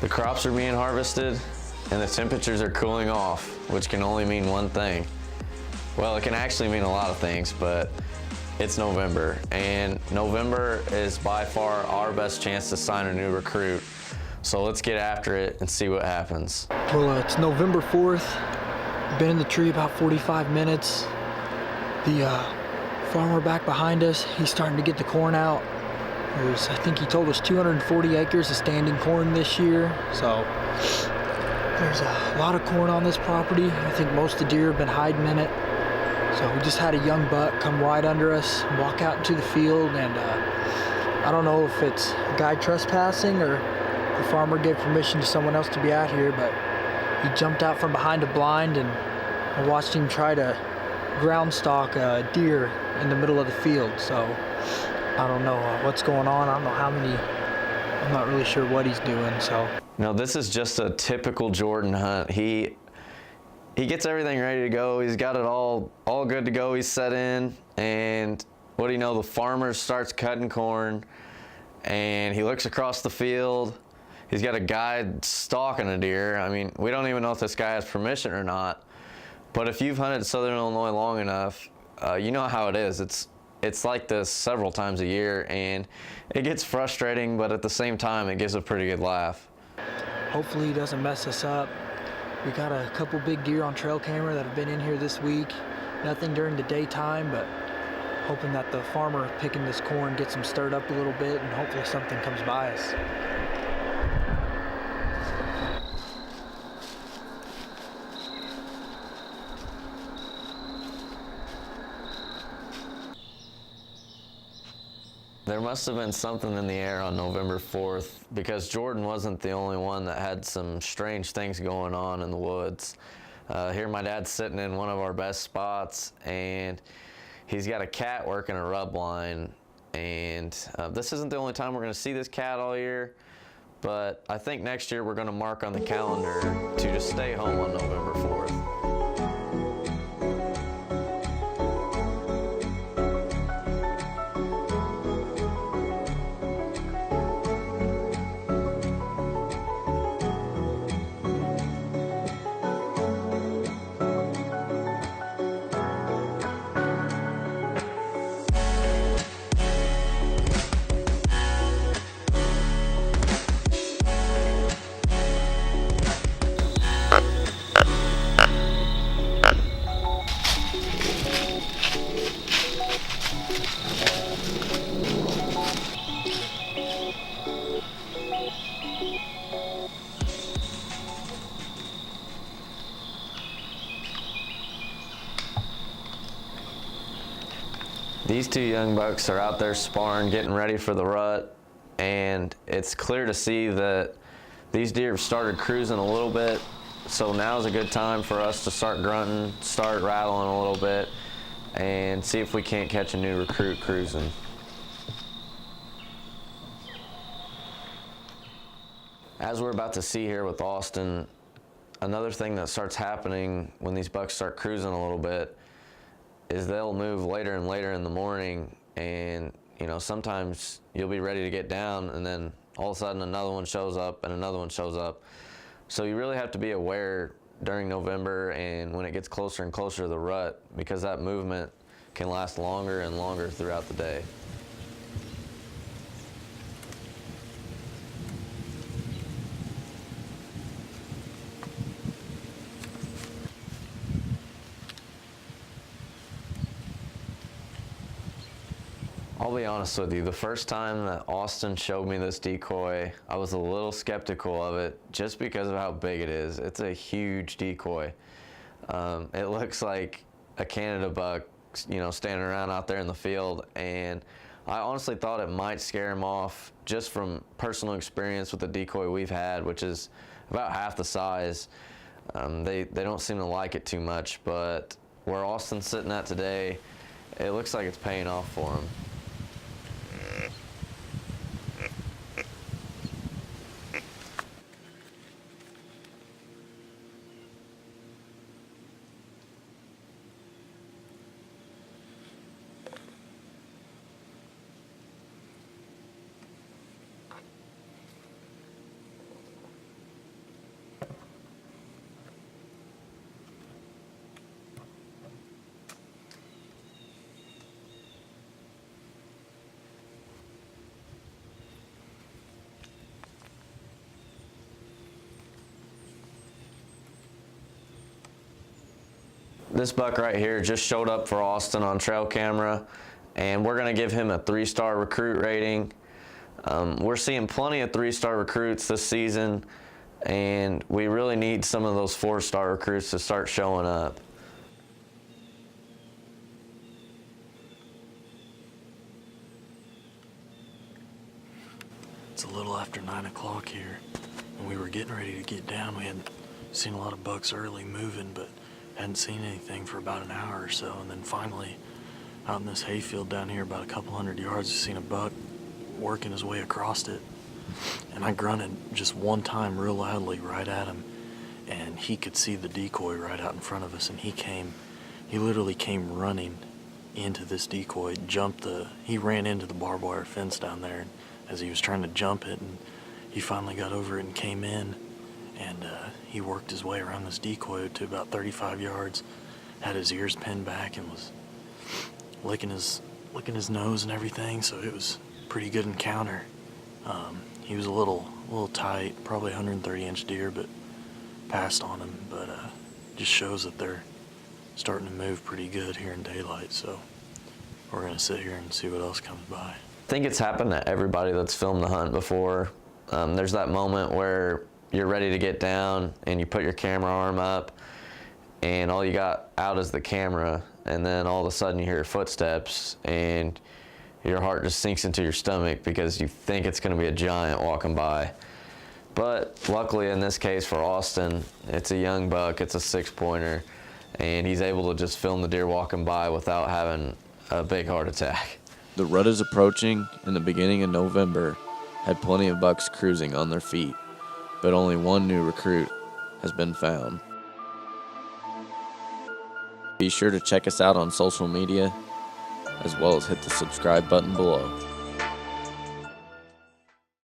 The crops are being harvested and the temperatures are cooling off, which can only mean one thing. Well, it can actually mean a lot of things, but it's November, and November is by far our best chance to sign a new recruit. So let's get after it and see what happens. Well, it's November 4th. Been in the tree about 45 minutes. The farmer back behind us, he's starting to get the corn out. There's, I think he told us 240 acres of standing corn this year. So there's a lot of corn on this property. I think most of the deer have been hiding in it. So we just had a young buck come right under us, walk out into the field, and I don't know if it's a guy trespassing or the farmer gave permission to someone else to be out here, but he jumped out from behind a blind, and I watched him try to ground stalk a deer in the middle of the field. So I don't know what's going on. I don't know how many. I'm not really sure what he's doing. So no, this is just a typical Jordan hunt. He gets everything ready to go. He's got it all good to go. He's set in, and what do you know? The farmer starts cutting corn, and he looks across the field. He's got a guy stalking a deer. I mean, we don't even know if this guy has permission or not. But if you've hunted Southern Illinois long enough, you know how it is. It's like this several times a year, and it gets frustrating, but at the same time, it gives a pretty good laugh. Hopefully he doesn't mess us up. We got a couple big deer on trail camera that have been in here this week. Nothing during the daytime, but hoping that the farmer picking this corn gets them stirred up a little bit, and hopefully something comes by us. There must have been something in the air on November 4th, because Jordan wasn't the only one that had some strange things going on in the woods. Here my dad's sitting in one of our best spots, and he's got a cat working a rub line. And this isn't the only time we're going to see this cat all year, but I think next year we're going to mark on the calendar to just stay home on November 4th. These two young bucks are out there sparring, getting ready for the rut, and it's clear to see that these deer have started cruising a little bit, so now's a good time for us to start grunting, start rattling a little bit, and see if we can't catch a new recruit cruising. As we're about to see here with Austin, another thing that starts happening when these bucks start cruising a little bit is they'll move later and later in the morning, and you know, sometimes you'll be ready to get down and then all of a sudden another one shows up and another one shows up. So you really have to be aware during November and when it gets closer and closer to the rut, because that movement can last longer and longer throughout the day. I'll be honest with you, the first time that Austin showed me this decoy, I was a little skeptical of it just because of how big it is. It's a huge decoy. It looks like a Canada buck, you know, standing around out there in the field, and I honestly thought it might scare him off just from personal experience with the decoy we've had, which is about half the size. They don't seem to like it too much, but where Austin's sitting at today, it looks like it's paying off for him. This buck right here just showed up for Austin on trail camera, and we're gonna give him a 3-star recruit rating. We're seeing plenty of 3-star recruits this season, and we really need some of those 4-star recruits to start showing up. It's a little after 9 o'clock here, and we were getting ready to get down. We hadn't seen a lot of bucks early moving, but hadn't seen anything for about an hour or so. And then finally, out in this hayfield down here, about a couple hundred yards, we seen a buck working his way across it. And I grunted just one time real loudly right at him, and he could see the decoy right out in front of us. And he literally came running into this decoy, he ran into the barbed wire fence down there as he was trying to jump it, and he finally got over it and came in, and he worked his way around this decoy to about 35 yards, had his ears pinned back, and was licking his nose and everything. So it was a pretty good encounter. He was a little tight, probably 130-inch deer, but passed on him. But just shows that they're starting to move pretty good here in daylight. So we're gonna sit here and see what else comes by. I think it's happened to everybody that's filmed the hunt before. There's that moment where you're ready to get down and you put your camera arm up and all you got out is the camera, and then all of a sudden you hear footsteps and your heart just sinks into your stomach because you think it's going to be a giant walking by. But luckily in this case for Austin, it's a young buck, it's a 6-pointer, and he's able to just film the deer walking by without having a big heart attack. The rut is approaching, and the beginning of November had plenty of bucks cruising on their feet, but only one new recruit has been found. Be sure to check us out on social media, as well as hit the subscribe button below.